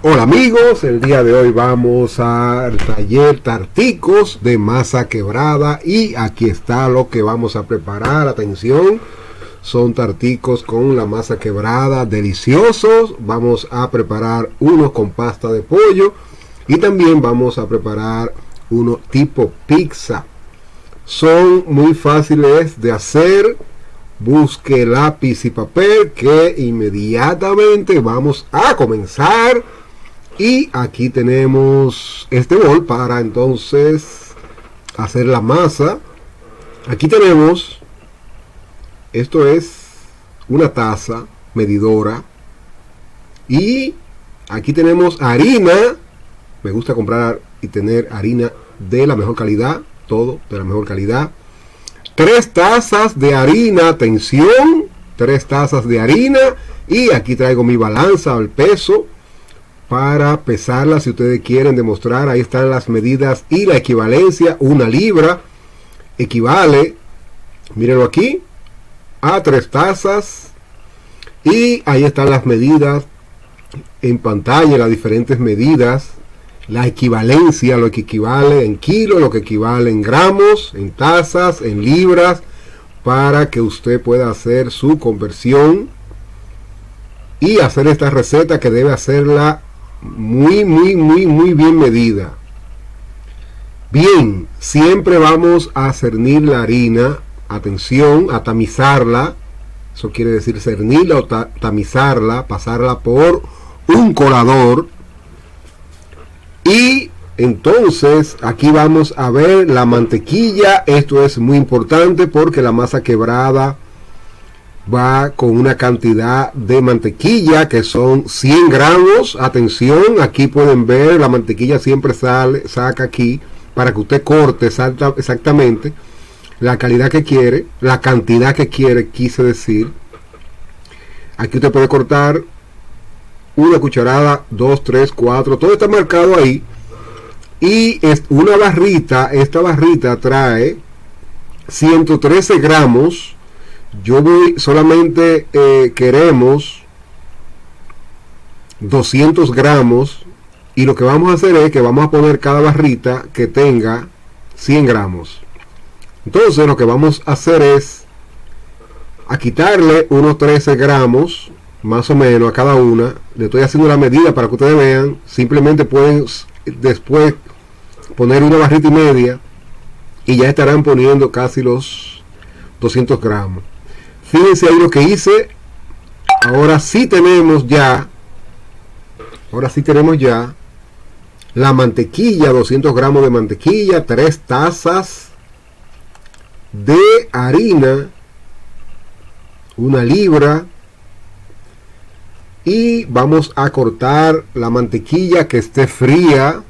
Hola amigos, el día de hoy vamos al taller tarticos de masa quebrada y aquí está lo que vamos a preparar. Atención, son tarticos con la masa quebrada deliciosos. Vamos a preparar unos con pasta de pollo y también vamos a preparar uno tipo pizza. Son muy fáciles de hacer. Busque lápiz y papel que inmediatamente vamos a comenzar. Y aquí tenemos este bol para entonces hacer la masa. Aquí tenemos, esto es una taza medidora. Y aquí tenemos harina. Me gusta comprar y tener harina de la mejor calidad. Todo de la mejor calidad. 3 tazas de harina, atención. 3 tazas de harina. Y aquí traigo mi balanza al peso para pesarla si ustedes quieren demostrar. Ahí están las medidas y la equivalencia. 1 libra equivale, mírenlo aquí, a 3 tazas. Y ahí están las medidas en pantalla, las diferentes medidas, la equivalencia, lo que equivale en kilos, lo que equivale en gramos, en tazas, en libras, para que usted pueda hacer su conversión y hacer esta receta que debe hacerla muy bien medida. Bien, siempre vamos a cernir la harina, atención, a tamizarla. Eso quiere decir cernirla o tamizarla, pasarla por un colador. Y entonces aquí vamos a ver la mantequilla. Esto es muy importante porque la masa quebrada va con una cantidad de mantequilla que son 100 gramos. Atención, aquí pueden ver, la mantequilla siempre saca aquí para que usted corte exactamente la calidad que quiere, la cantidad que quiere, quise decir. Aquí usted puede cortar 1 cucharada, 2, 3, 4, todo está marcado ahí. Y es una barrita, esta barrita trae 113 gramos. Yo voy, solamente queremos 200 gramos. Y lo que vamos a hacer es que vamos a poner cada barrita que tenga 100 gramos. Entonces lo que vamos a hacer es a quitarle unos 13 gramos más o menos a cada una. Le estoy haciendo la medida para que ustedes vean. Simplemente pueden después poner una barrita y media y ya estarán poniendo casi los 200 gramos. Fíjense ahí lo que hice. Ahora sí tenemos ya la mantequilla, 200 gramos de mantequilla, 3 tazas de harina, 1 libra. Y vamos a cortar la mantequilla que esté fría,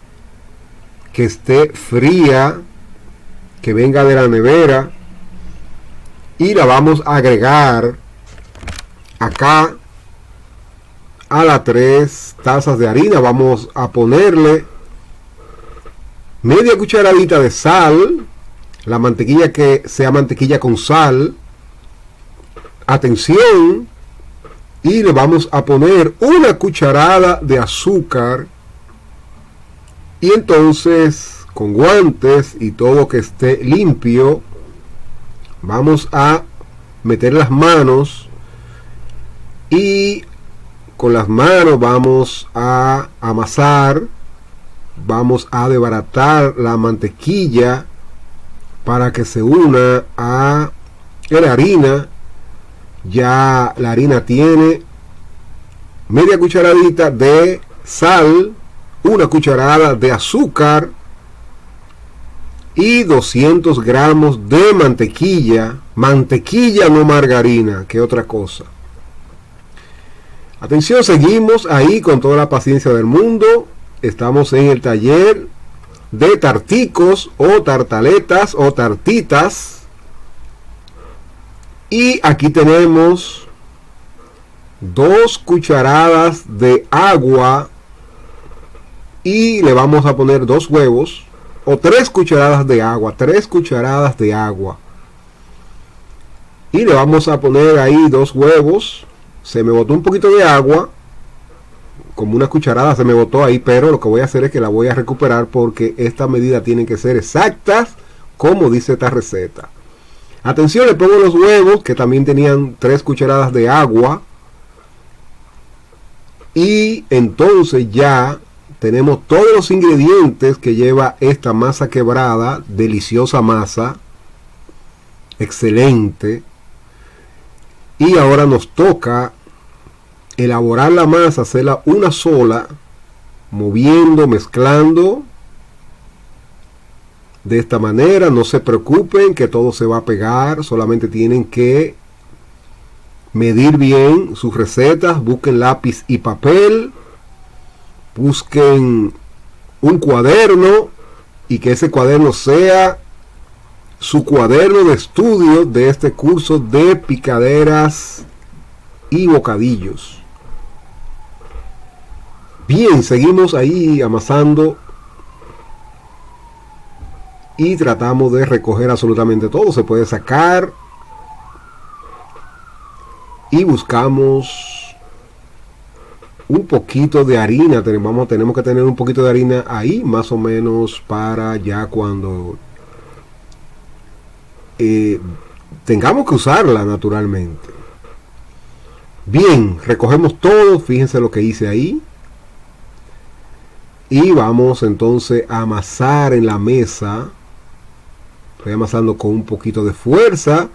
que venga de la nevera. Y la vamos a agregar acá a las 3 tazas de harina. Vamos a ponerle media cucharadita de sal. La mantequilla que sea mantequilla con sal. Atención. Y le vamos a poner 1 cucharada de azúcar. Y entonces, con guantes y todo que esté limpio, vamos a meter las manos y con las manos vamos a amasar, vamos a desbaratar la mantequilla para que se una a la harina. Ya la harina tiene media cucharadita de sal, 1 cucharada de azúcar y 200 gramos de mantequilla. Mantequilla, no margarina, que otra cosa. Atención, seguimos ahí con toda la paciencia del mundo. Estamos en el taller de tarticos o tartaletas o tartitas. Y aquí tenemos 2 cucharadas de agua. Y le vamos a poner 2 huevos. O 3 cucharadas de agua. 3 cucharadas de agua. Y le vamos a poner ahí 2 huevos. Se me botó un poquito de agua. como una cucharada se me botó ahí, pero lo que voy a hacer es que la voy a recuperar porque estas medidas tienen que ser exactas como dice esta receta. Atención, le pongo los huevos que también tenían 3 cucharadas de agua. Y entonces ya tenemos todos los ingredientes que lleva esta masa quebrada, deliciosa masa, excelente. Y ahora nos toca elaborar la masa, hacerla una sola, moviendo, mezclando. De esta manera, no se preocupen que todo se va a pegar, solamente tienen que medir bien sus recetas, busquen lápiz y papel, busquen un cuaderno y que ese cuaderno sea su cuaderno de estudio de este curso de picaderas y bocadillos. Bien, seguimos ahí amasando y tratamos de recoger absolutamente todo. Se puede sacar y buscamos un poquito de harina. Tenemos que tener un poquito de harina ahí, más o menos, para ya cuando tengamos que usarla naturalmente. Bien, recogemos todo. Fíjense lo que hice ahí. Y vamos entonces a amasar en la mesa. Estoy amasando con un poquito de fuerza.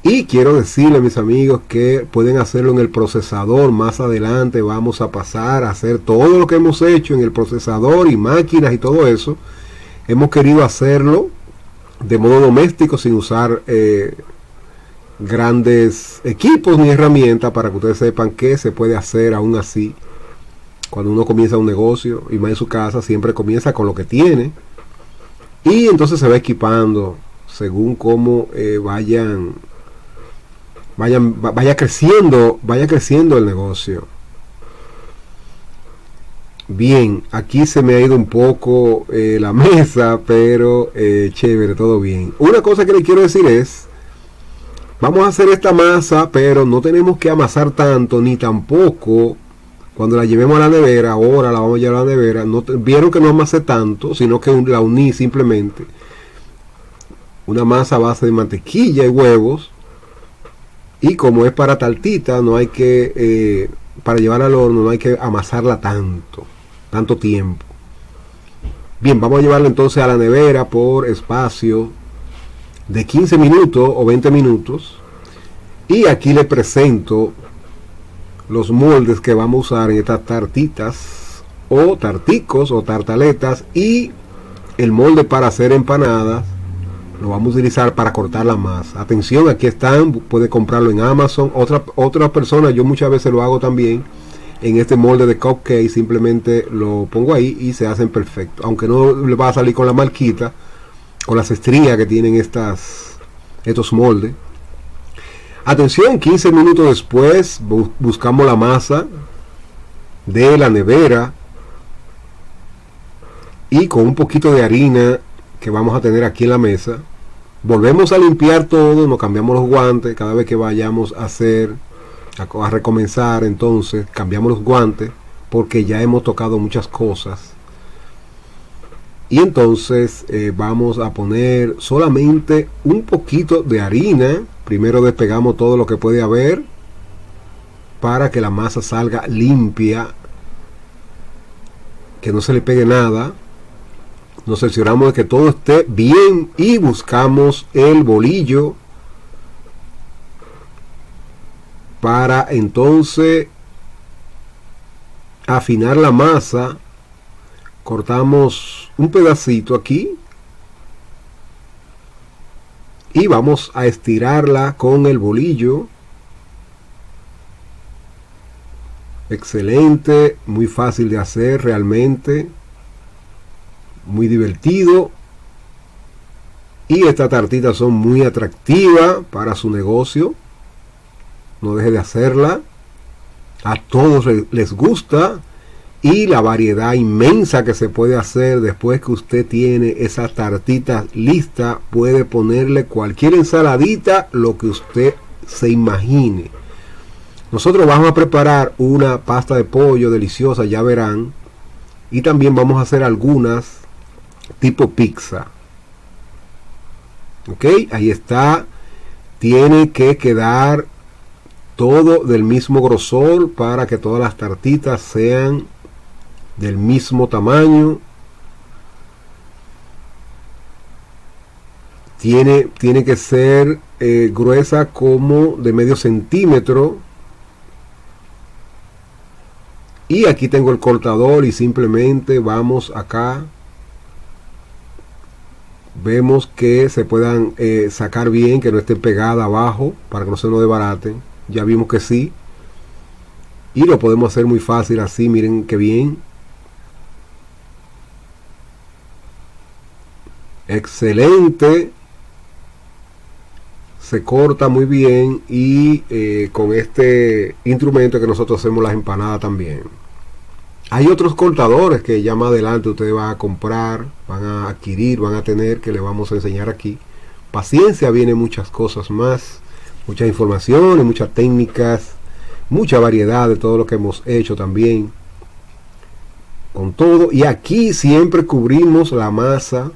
Y quiero decirles, mis amigos, que pueden hacerlo en el procesador. Más adelante vamos a pasar a hacer todo lo que hemos hecho en el procesador y máquinas y todo eso. Hemos querido hacerlo de modo doméstico, sin usar grandes equipos ni herramientas, para que ustedes sepan que se puede hacer aún así. Cuando uno comienza un negocio y más en su casa, siempre comienza con lo que tiene. Y entonces se va equipando según cómo vaya creciendo el negocio. Bien, aquí se me ha ido un poco la mesa, pero chévere, todo bien. Una cosa que le quiero decir es, vamos a hacer esta masa, pero no tenemos que amasar tanto, ni tampoco cuando la llevemos a la nevera. Ahora la vamos a llevar a la nevera. Vieron que no amasé tanto, sino que la uní simplemente. Una masa a base de mantequilla y huevos. Y como es para tartita, no hay que, para llevar al horno, no hay que amasarla tanto tiempo. Bien, vamos a llevarla entonces a la nevera por espacio de 15 minutos o 20 minutos. Y aquí le presento los moldes que vamos a usar en estas tartitas o tarticos o tartaletas, y el molde para hacer empanadas lo vamos a utilizar para cortar la masa. Atención, aquí están, puede comprarlo en Amazon. Otra persona, yo muchas veces lo hago también en este molde de cupcake, simplemente lo pongo ahí y se hacen perfecto, aunque no le va a salir con la marquita, con las estrías que tienen estos moldes. Atención, 15 minutos después buscamos la masa de la nevera y con un poquito de harina que vamos a tener aquí en la mesa, volvemos a limpiar todo, nos cambiamos los guantes cada vez que vayamos a recomenzar. Entonces cambiamos los guantes porque ya hemos tocado muchas cosas. Y entonces vamos a poner solamente un poquito de harina. Primero despegamos todo lo que puede haber para que la masa salga limpia, que no se le pegue nada. Nos cercioramos de que todo esté bien y buscamos el bolillo para entonces afinar la masa. Cortamos un pedacito aquí y vamos a estirarla con el bolillo. Excelente, muy fácil de hacer realmente, muy divertido, y estas tartitas son muy atractivas para su negocio. No deje de hacerla, a todos les gusta, y la variedad inmensa que se puede hacer después que usted tiene esas tartitas listas. Puede ponerle cualquier ensaladita, lo que usted se imagine. Nosotros vamos a preparar una pasta de pollo deliciosa, ya verán. Y también vamos a hacer algunas tipo pizza. Ok, ahí está. Tiene que quedar todo del mismo grosor para que todas las tartitas sean del mismo tamaño. Tiene que ser gruesa como de medio centímetro. Y aquí tengo el cortador y simplemente vamos acá. Vemos que se puedan sacar bien, que no estén pegadas abajo para que no se nos desbaraten. Ya vimos que sí. Y lo podemos hacer muy fácil así, miren qué bien. Excelente. Se corta muy bien y con este instrumento que nosotros hacemos las empanadas también. Hay otros cortadores que ya más adelante ustedes van a comprar, van a adquirir, van a tener, que les vamos a enseñar aquí. Paciencia, vienen muchas cosas más, muchas informaciones, muchas técnicas, mucha variedad de todo lo que hemos hecho también. Con todo, y aquí siempre cubrimos la masa.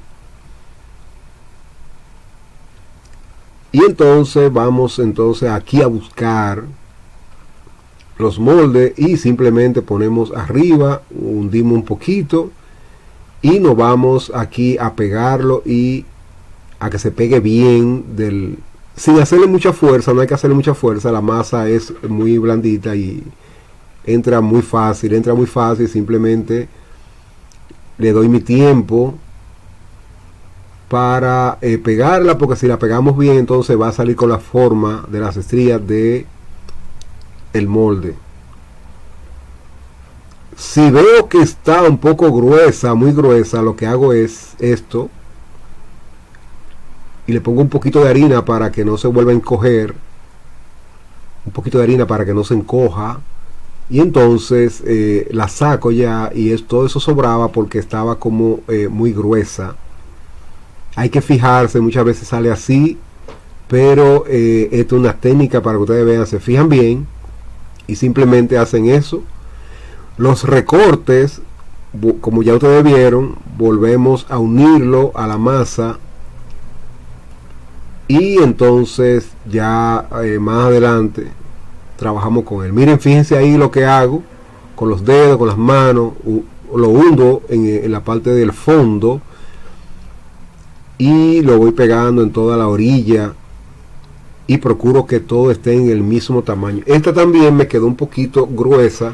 Y entonces vamos aquí a buscar los moldes y simplemente ponemos arriba, hundimos un poquito y nos vamos aquí a pegarlo y a que se pegue bien sin hacerle mucha fuerza. No hay que hacerle mucha fuerza, la masa es muy blandita y entra muy fácil, simplemente le doy mi tiempo para pegarla, porque si la pegamos bien entonces va a salir con la forma de las estrías de el molde. Si veo que está un poco gruesa, muy gruesa, lo que hago es esto y le pongo un poquito de harina para que no se vuelva a encoger, un poquito de harina para que no se encoja, y entonces la saco ya, y todo eso sobraba porque estaba como muy gruesa. Hay que fijarse, muchas veces sale así, pero esto es una técnica para que ustedes vean, se fijan bien y simplemente hacen eso. Los recortes, como ya ustedes vieron, volvemos a unirlo a la masa y entonces ya más adelante trabajamos con él. Miren, fíjense ahí lo que hago con los dedos, con las manos, lo hundo en la parte del fondo y lo voy pegando en toda la orilla y procuro que todo esté en el mismo tamaño. Esta también me quedó un poquito gruesa.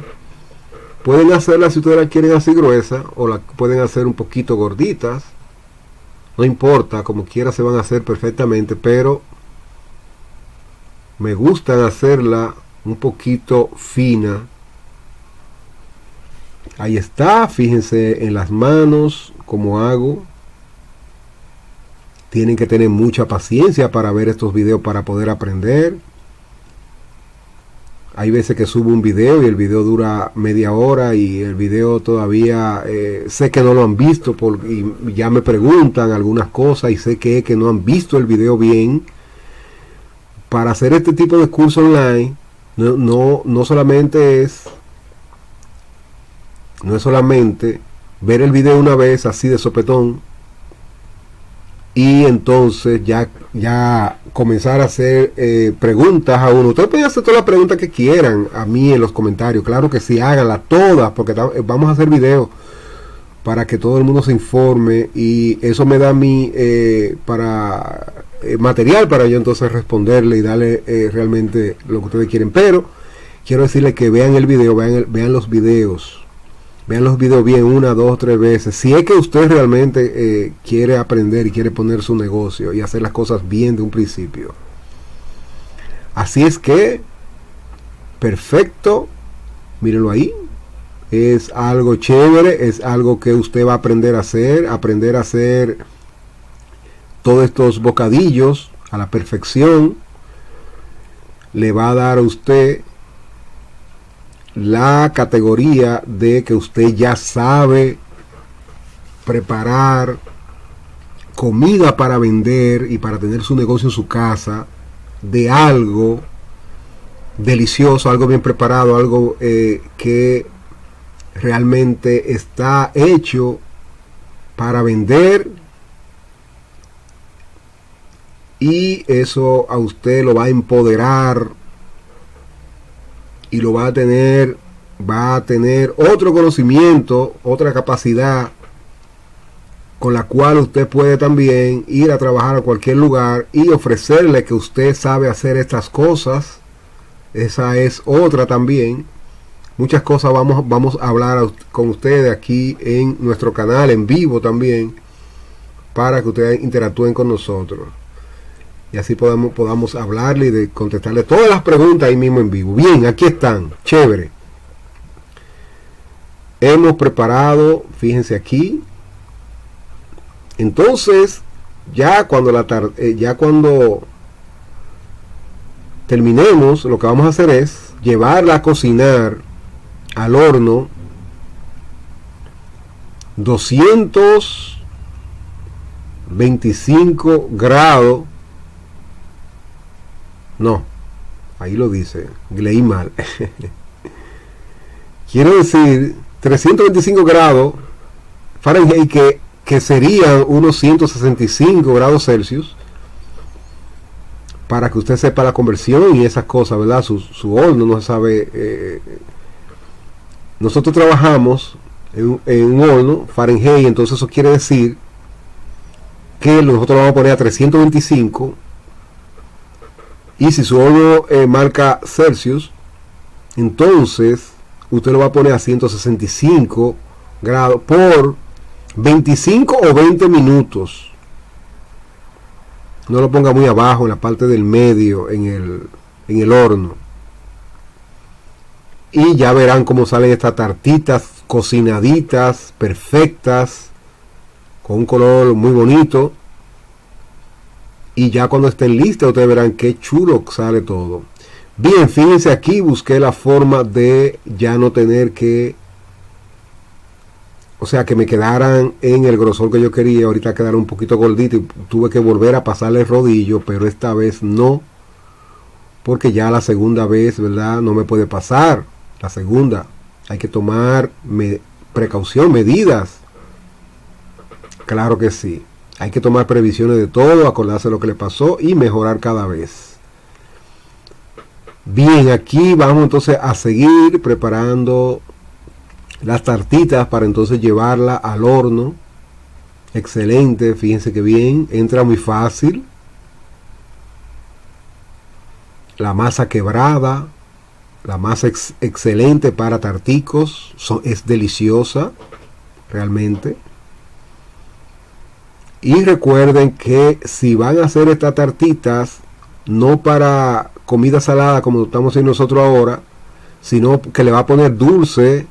Pueden hacerla si ustedes la quieren así gruesa, o la pueden hacer un poquito gorditas, no importa, como quiera se van a hacer perfectamente, pero me gusta hacerla un poquito fina. Ahí está, fíjense en las manos como hago. Tienen que tener mucha paciencia para ver estos videos, para poder aprender. Hay veces que subo un video y el video dura media hora y el video todavía sé que no lo han visto y ya me preguntan algunas cosas y sé que no han visto el video bien. Para hacer este tipo de curso online no solamente es ver el video una vez así de sopetón y entonces ya comenzar a hacer preguntas a uno. Ustedes pueden hacer todas las preguntas que quieran a mí en los comentarios, claro que sí, háganlas todas, porque vamos a hacer videos para que todo el mundo se informe y eso me da a mí material para yo entonces responderle y darle realmente lo que ustedes quieren. Pero quiero decirles que vean el video, vean los videos. Vean los videos bien 1, 2, 3 veces. Si es que usted realmente quiere aprender y quiere poner su negocio y hacer las cosas bien de un principio. Así es que, perfecto. Mírenlo ahí. Es algo chévere, es algo que usted va a aprender a hacer todos estos bocadillos a la perfección. Le va a dar a usted la categoría de que usted ya sabe preparar comida para vender y para tener su negocio en su casa de algo delicioso, algo bien preparado, algo que realmente está hecho para vender, y eso a usted lo va a empoderar y lo va a tener otro conocimiento, otra capacidad con la cual usted puede también ir a trabajar a cualquier lugar y ofrecerle que usted sabe hacer estas cosas. Esa es otra también. Muchas cosas vamos a hablar con ustedes aquí en nuestro canal en vivo también, para que ustedes interactúen con nosotros y así podamos hablarle y de contestarle todas las preguntas ahí mismo en vivo. Bien, aquí están, chévere. Hemos preparado, fíjense aquí. Entonces, ya cuando terminemos, lo que vamos a hacer es llevarla a cocinar al horno 225 grados. No, ahí lo dice, leí mal. Quiero decir 325 grados Fahrenheit, que serían unos 165 grados Celsius, para que usted sepa la conversión y esas cosas, ¿verdad? Su horno no se sabe. Nosotros trabajamos en un horno Fahrenheit, entonces eso quiere decir que nosotros lo vamos a poner a 325, y si su horno marca Celsius, entonces usted lo va a poner a 165 grados por 25 o 20 minutos. No lo ponga muy abajo, en la parte del medio, en el horno. Y ya verán cómo salen estas tartitas cocinaditas, perfectas, con un color muy bonito. Y ya cuando estén listas, ustedes verán qué chulo sale todo. Bien, fíjense aquí, busqué la forma de ya no tener que, o sea, que me quedaran en el grosor que yo quería. Ahorita quedaron un poquito gorditos y tuve que volver a pasarle el rodillo, pero esta vez no, porque ya la segunda vez, ¿verdad? No me puede pasar. La segunda, hay que tomar precaución, medidas. Claro que sí. Hay que tomar previsiones de todo, acordarse de lo que le pasó y mejorar cada vez. Bien, aquí vamos entonces a seguir preparando las tartitas para entonces llevarla al horno. Excelente, fíjense que bien, entra muy fácil. La masa quebrada, la masa excelente para tarticos, es deliciosa, realmente. Y recuerden que si van a hacer estas tartitas, no para comida salada como estamos haciendo nosotros ahora, sino que le va a poner dulce,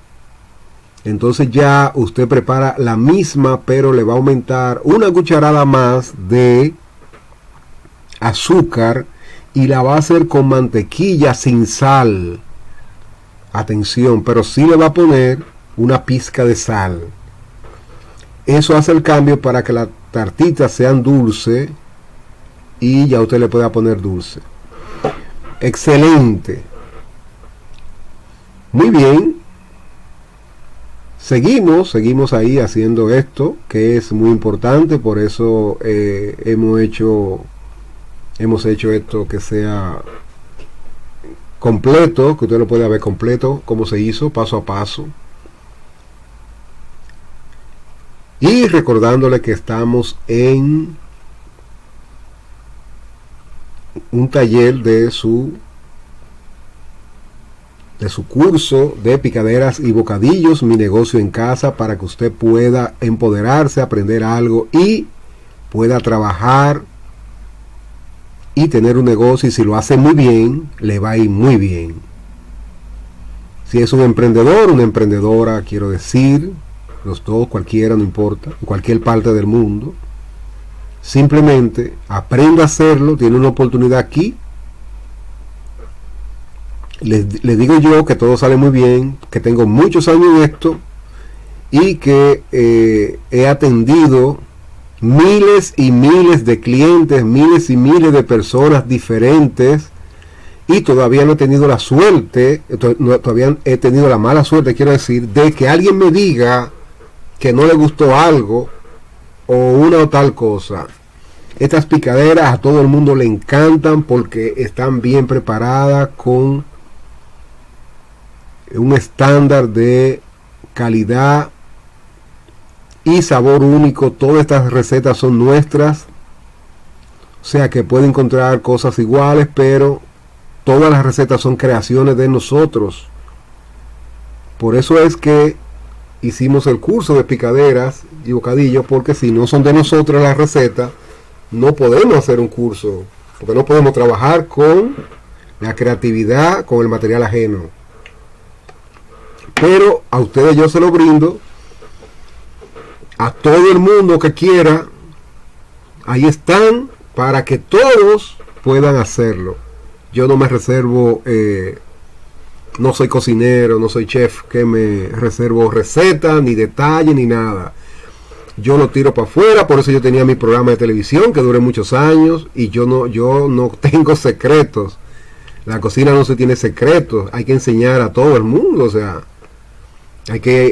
entonces ya usted prepara la misma, pero le va a aumentar una cucharada más de azúcar y la va a hacer con mantequilla sin sal. Atención, pero sí le va a poner una pizca de sal. Eso hace el cambio para que las tartitas sean dulces y ya usted le pueda poner dulce. Excelente. Muy bien. Seguimos ahí haciendo esto, que es muy importante. Por eso hemos hecho esto que sea completo, que usted lo pueda ver completo, cómo se hizo paso a paso. Y recordándole que estamos en un taller de su curso de picaderas y bocadillos, mi negocio en casa, para que usted pueda empoderarse, aprender algo y pueda trabajar y tener un negocio, y si lo hace muy bien, le va a ir muy bien. Si es un emprendedor, una emprendedora, quiero decir, los dos, cualquiera, no importa, en cualquier parte del mundo, simplemente aprenda a hacerlo, tiene una oportunidad aquí. Les digo yo que todo sale muy bien, que tengo muchos años en esto y que he atendido miles y miles de clientes, miles y miles de personas diferentes y todavía no he tenido la suerte, todavía he tenido la mala suerte, quiero decir, de que alguien me diga que no le gustó algo o una o tal cosa. Estas picaderas a todo el mundo le encantan porque están bien preparadas con un estándar de calidad y sabor único. Todas estas recetas son nuestras, o sea que puede encontrar cosas iguales, pero todas las recetas son creaciones de nosotros. Por eso es que hicimos el curso de picaderas y bocadillos, porque si no son de nosotros las recetas, no podemos hacer un curso, porque no podemos trabajar con la creatividad, con el material ajeno. Pero a ustedes yo se lo brindo, a todo el mundo que quiera, ahí están para que todos puedan hacerlo. Yo no me reservo, no soy cocinero, no soy chef que me reservo recetas, ni detalles, ni nada. Yo lo tiro para afuera, por eso yo tenía mi programa de televisión que duré muchos años y yo no tengo secretos. La cocina no se tiene secretos, hay que enseñar a todo el mundo, o sea,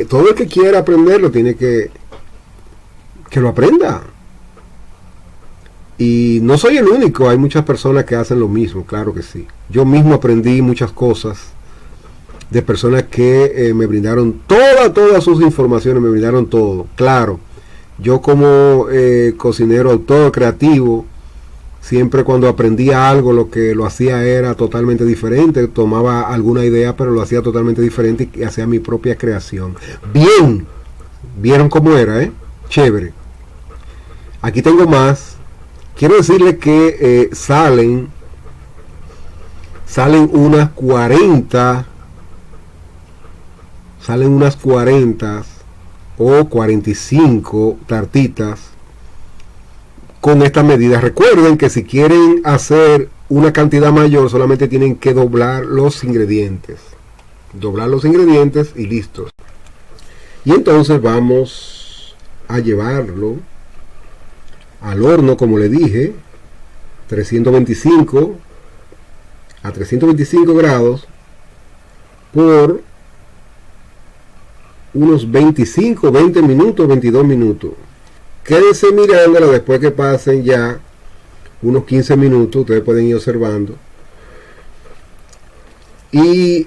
todo el que quiera aprenderlo tiene que lo aprenda. Y no soy el único, hay muchas personas que hacen lo mismo, claro que sí. Yo mismo aprendí muchas cosas de personas que me brindaron todas sus informaciones, me brindaron todo. Claro, yo como cocinero, autor, creativo, siempre cuando aprendía algo, lo que lo hacía era totalmente diferente. Tomaba alguna idea, pero lo hacía totalmente diferente y hacía mi propia creación. Bien, vieron cómo era, chévere. Aquí tengo más. Quiero decirle que salen unas 40 o 45 tartitas con estas medidas. Recuerden que si quieren hacer una cantidad mayor, solamente tienen que doblar los ingredientes. Doblar los ingredientes y listos. Y entonces vamos a llevarlo al horno, como le dije, 325 a 325 grados por unos 25, 20 minutos, 22 minutos. Quédense mirándola después que pasen ya unos 15 minutos. Ustedes pueden ir observando. Y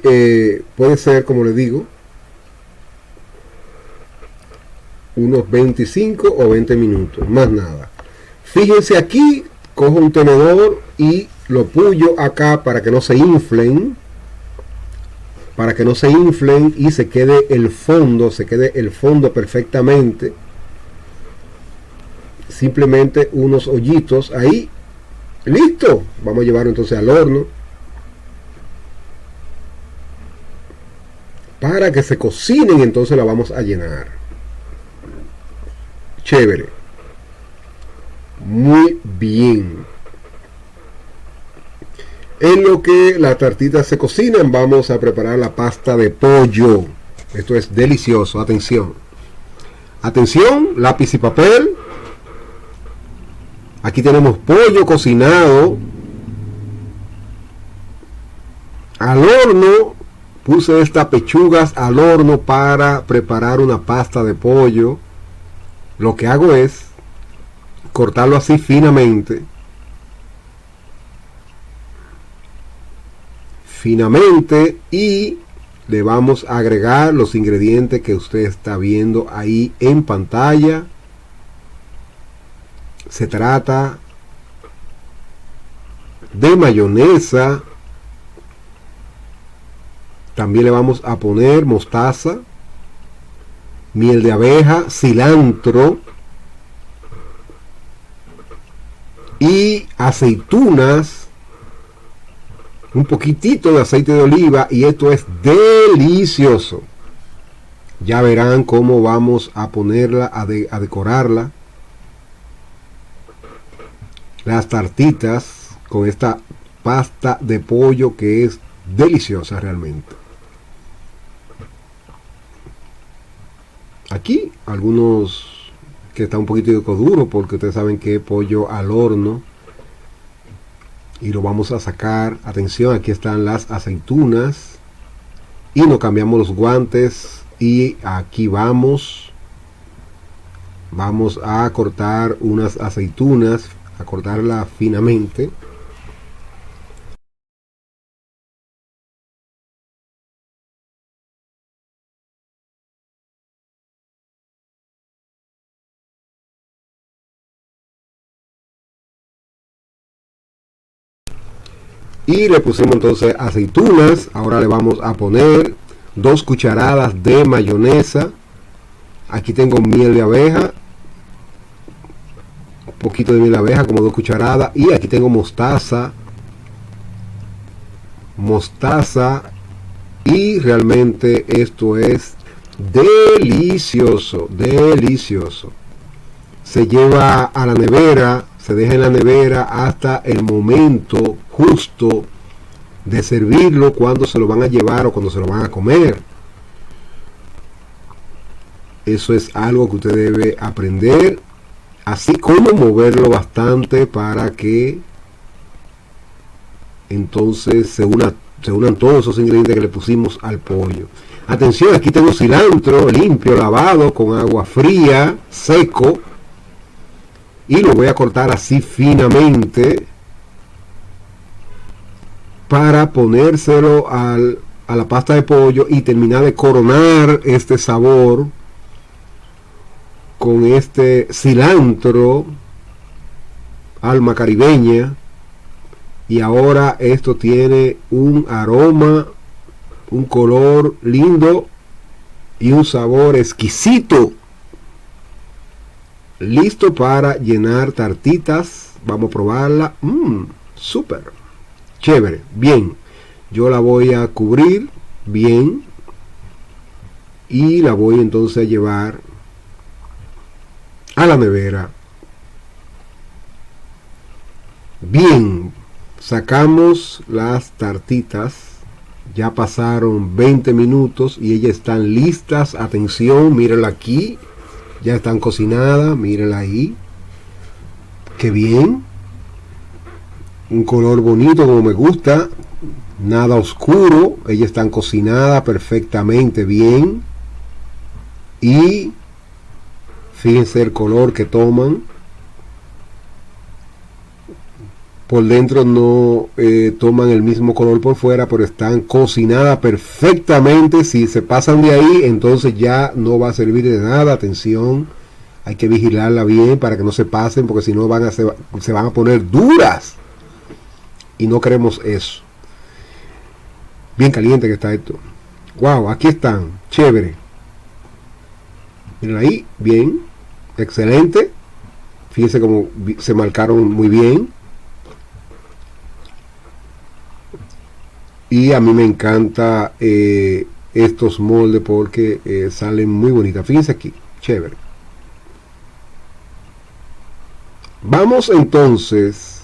puede ser, como les digo, unos 25 o 20 minutos, más nada. Fíjense aquí, cojo un tenedor y lo puyo acá para que no se inflen. Para que no se inflen y se quede el fondo perfectamente. Simplemente unos hoyitos ahí. Listo. Vamos a llevarlo entonces al horno. Para que se cocinen, entonces la vamos a llenar. Chévere. Muy bien. En lo que las tartitas se cocinan, vamos a preparar la pasta de pollo. Esto es delicioso. Atención. Atención, lápiz y papel. Aquí tenemos pollo cocinado al horno. Puse estas pechugas al horno para preparar una pasta de pollo. Lo que hago es cortarlo así finamente. Y le vamos a agregar los ingredientes que usted está viendo ahí en pantalla. Se trata de mayonesa. También le vamos a poner mostaza, miel de abeja, cilantro y aceitunas. Un poquitito de aceite de oliva y esto es delicioso. Ya verán cómo vamos a ponerla, a decorarla. Las tartitas con esta pasta de pollo que es deliciosa realmente. Aquí algunos que está un poquitico duro porque ustedes saben que es pollo al horno. y lo vamos a sacar. Atención, aquí están las aceitunas y nos cambiamos los guantes y aquí vamos a cortar unas aceitunas, a cortarlas finamente. Y le pusimos entonces aceitunas. Ahora le vamos a poner 2 cucharadas de mayonesa. Aquí tengo miel de abeja, un poquito de miel de abeja, como 2 cucharadas. Y aquí tengo mostaza, y realmente esto es delicioso, delicioso. Se lleva a la nevera, se deja en la nevera hasta el momento justo de servirlo, cuando se lo van a llevar o cuando se lo van a comer. Eso es algo que usted debe aprender, así como moverlo bastante para que entonces se unan todos esos ingredientes que le pusimos al pollo. Atención, aquí tengo cilantro limpio, lavado con agua fría, seco, y lo voy a cortar así finamente para ponérselo a la pasta de pollo y terminar de coronar este sabor con este cilantro, alma caribeña. Y ahora esto tiene un aroma, un color lindo y un sabor exquisito. Listo para llenar tartitas. Vamos a probarla. Súper chévere. Bien, yo la voy a cubrir bien y la voy entonces a llevar a la nevera. Bien, sacamos las tartitas. Ya pasaron 20 minutos y ellas están listas. Atención, mírenla aquí. Ya están cocinadas, mírenla ahí. Qué bien. Un color bonito como me gusta. Nada oscuro. Ellas están cocinadas perfectamente bien. Y fíjense el color que toman. Por dentro no toman el mismo color por fuera, pero están cocinadas perfectamente. Si se pasan de ahí, entonces ya no va a servir de nada. Atención, hay que vigilarla bien para que no se pasen, porque si no se van a poner duras y no queremos eso. Bien caliente que está esto. Wow, aquí están, chévere. Miren ahí, bien, excelente. Fíjense cómo se marcaron muy bien. Y a mí me encanta estos moldes porque salen muy bonitas. Fíjense aquí, chévere. Vamos entonces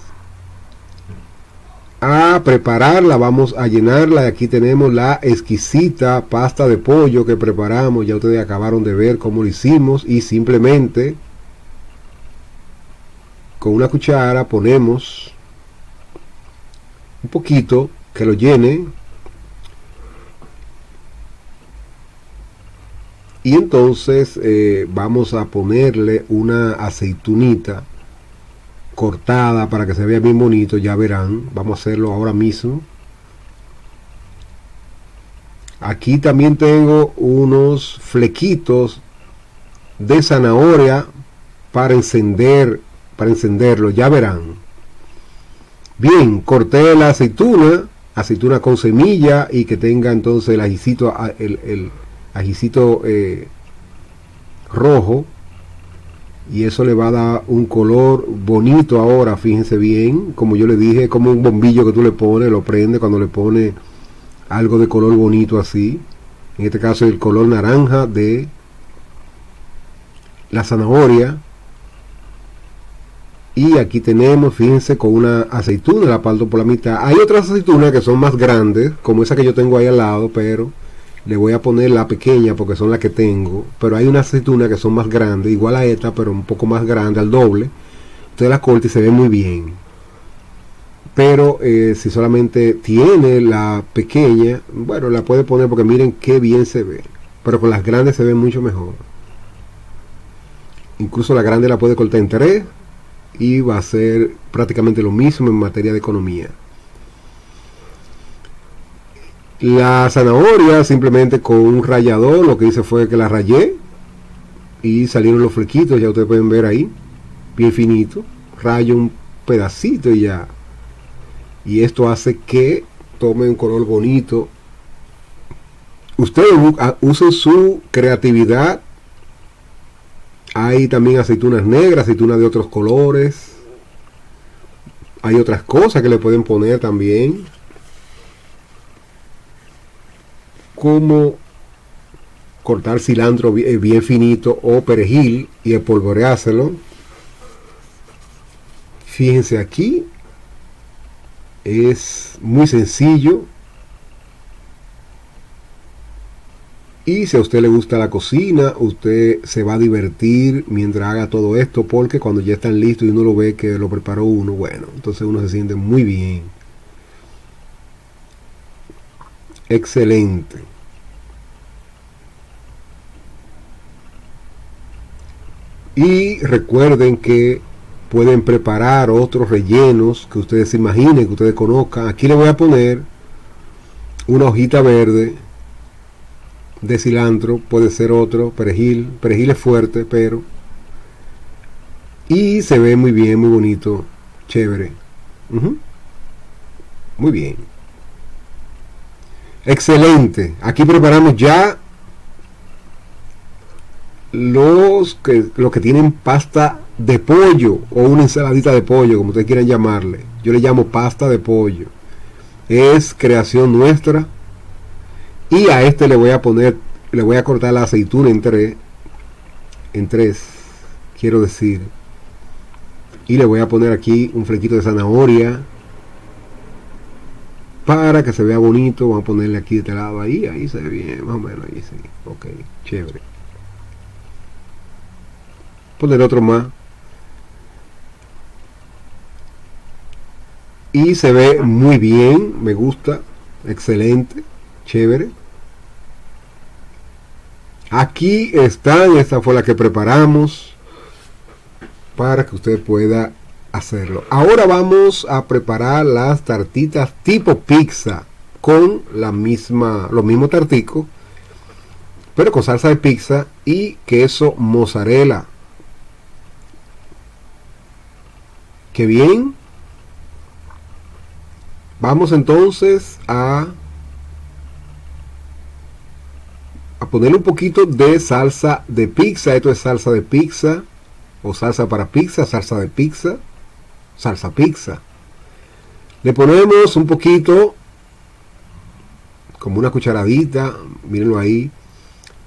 a prepararla, vamos a llenarla. Y aquí tenemos la exquisita pasta de pollo que preparamos. Ya ustedes acabaron de ver cómo lo hicimos. Y simplemente con una cuchara ponemos un poquito que lo llene, y entonces vamos a ponerle una aceitunita cortada para que se vea bien bonito. Ya verán, vamos a hacerlo ahora mismo. Aquí también tengo unos flequitos de zanahoria para encenderlo, ya verán. Bien, corté la aceituna con semilla y que tenga entonces el ajicito rojo, y eso le va a dar un color bonito. Ahora fíjense bien, como yo le dije, como un bombillo que tú le pones, lo prende cuando le pone algo de color bonito así. En este caso el color naranja de la zanahoria. Y aquí tenemos, fíjense, con una aceituna, la parto por la mitad. Hay otras aceitunas que son más grandes, como esa que yo tengo ahí al lado, pero le voy a poner la pequeña porque son las que tengo. Pero hay unas aceitunas que son más grandes, igual a esta, pero un poco más grande, al doble. Usted la corta y se ve muy bien. pero si solamente tiene la pequeña, bueno, la puede poner porque miren qué bien se ve, pero con las grandes se ve mucho mejor. Incluso la grande la puede cortar en 3 y va a ser prácticamente lo mismo en materia de economía. La zanahoria simplemente con un rallador, lo que hice fue que la rayé y salieron los flequitos, ya ustedes pueden ver ahí, bien finito. Rayo un pedacito y ya. Y esto hace que tome un color bonito. Ustedes usen su creatividad. Hay también aceitunas negras, aceitunas de otros colores. Hay otras cosas que le pueden poner también, como cortar cilantro bien finito o perejil y espolvoreárselo. Fíjense aquí, es muy sencillo. Y si a usted le gusta la cocina, usted se va a divertir mientras haga todo esto, porque cuando ya están listos y uno lo ve que lo preparó uno, bueno, entonces uno se siente muy bien. Excelente. Y recuerden que pueden preparar otros rellenos que ustedes se imaginen, que ustedes conozcan. Aquí le voy a poner una hojita verde de cilantro, puede ser otro, perejil es fuerte, pero y se ve muy bien, muy bonito, chévere. Muy bien, excelente. Aquí preparamos ya los que tienen pasta de pollo o una ensaladita de pollo, como ustedes quieran llamarle. Yo le llamo pasta de pollo, es creación nuestra. Y a este le voy a cortar la aceituna en tres, quiero decir. Y le voy a poner aquí un flequito de zanahoria para que se vea bonito. Vamos a ponerle aquí de este lado, ahí se ve bien, más o menos, ahí sí. Ok, chévere. Poner otro más. Y se ve muy bien, me gusta, excelente, chévere. Aquí están, esta fue la que preparamos para que usted pueda hacerlo. Ahora vamos a preparar las tartitas tipo pizza con los mismos tarticos, pero con salsa de pizza y queso mozzarella. Qué bien. Vamos entonces a ponerle un poquito de salsa de pizza. Esto es salsa de pizza o salsa para pizza, salsa de pizza, salsa pizza. Le ponemos un poquito, como una cucharadita, mírenlo ahí,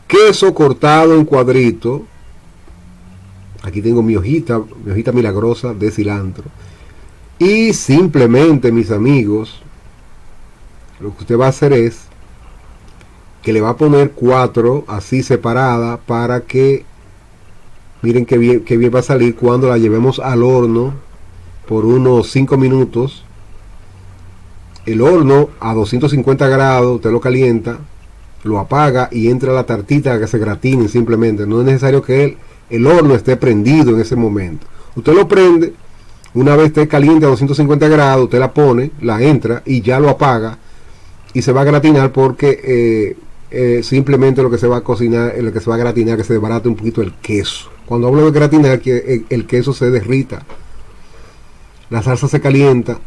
queso cortado en cuadrito. Aquí tengo mi hojita milagrosa de cilantro. Y simplemente, mis amigos, lo que usted va a hacer es que le va a poner 4 así separadas para que miren qué bien va a salir cuando la llevemos al horno por unos 5 minutos. El horno a 250 grados, usted lo calienta, lo apaga y entra la tartita a que se gratine simplemente. No es necesario que el horno esté prendido en ese momento. Usted lo prende, una vez esté caliente a 250 grados, usted la pone, la entra y ya lo apaga y se va a gratinar porque simplemente lo que se va a cocinar, lo que se va a gratinar, que se desbarate un poquito el queso. Cuando hablo de gratinar, que el queso se derrita, la salsa se calienta,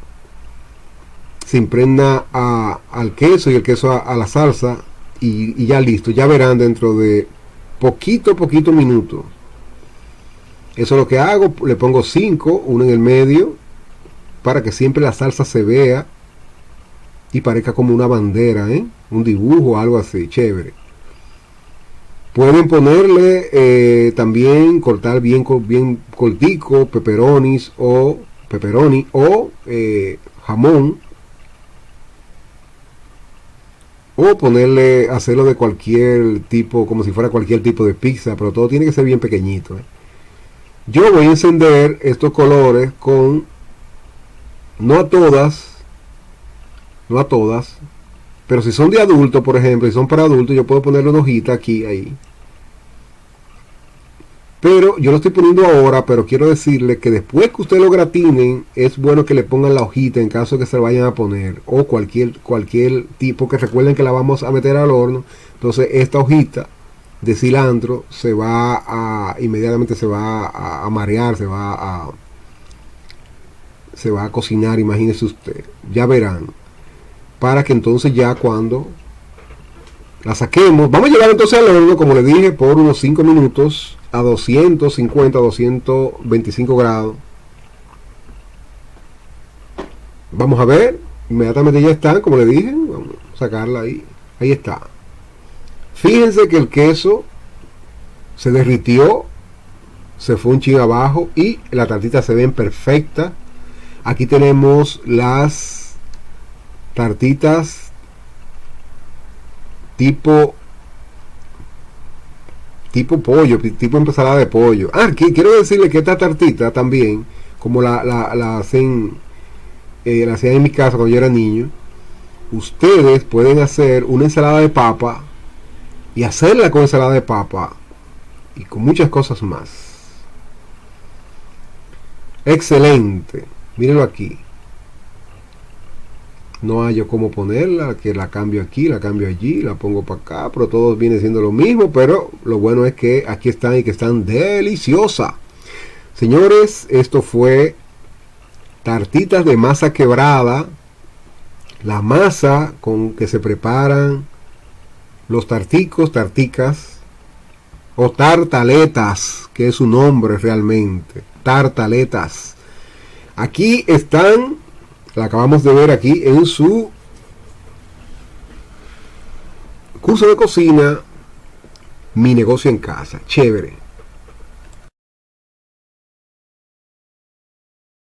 se impregna al queso y el queso a la salsa y ya listo. Ya verán dentro de poquito minutos. Eso es lo que hago. Le pongo 5, uno en el medio, para que siempre la salsa se vea y parezca como una bandera, un dibujo, algo así, chévere. Pueden ponerle también, cortar bien cortico, pepperoni o jamón, o ponerle, hacerlo de cualquier tipo, como si fuera cualquier tipo de pizza, pero todo tiene que ser bien pequeñito. Yo voy a encender estos colores con No a todas, no a todas, pero si son de adulto, por ejemplo, y son para adultos, yo puedo ponerle una hojita aquí, ahí. Pero yo lo estoy poniendo ahora, pero quiero decirle que después que ustedes lo gratinen, es bueno que le pongan la hojita en caso de que se la vayan a poner, o cualquier tipo, que recuerden que la vamos a meter al horno. Entonces esta hojita de cilantro se va a, inmediatamente se va a marear, se va a cocinar, imagínese usted, ya verán, para que entonces ya cuando la saquemos, vamos a llevar entonces al horno, como le dije, por unos 5 minutos a 250, 225 grados. Vamos a ver, inmediatamente ya están, como le dije, vamos a sacarla ahí, ahí está. Fíjense que el queso se derritió, se fue un chin abajo y la tartita se ven perfecta. Aquí tenemos las tartitas tipo pollo, tipo ensalada de pollo. Quiero decirle que esta tartita también, como la hacen, la hacían en mi casa cuando yo era niño, ustedes pueden hacer una ensalada de papa y hacerla con ensalada de papa y con muchas cosas más. Excelente, mírenlo aquí. No hay yo cómo ponerla, que la cambio aquí, la cambio allí, la pongo para acá, pero todo viene siendo lo mismo. Pero lo bueno es que aquí están y que están deliciosas. Señores, esto fue tartitas de masa quebrada. La masa con que se preparan los tarticos, tarticas o tartaletas, que es su nombre realmente, tartaletas. Aquí están, la acabamos de ver aquí en su curso de cocina, Mi Negocio en Casa. Chévere.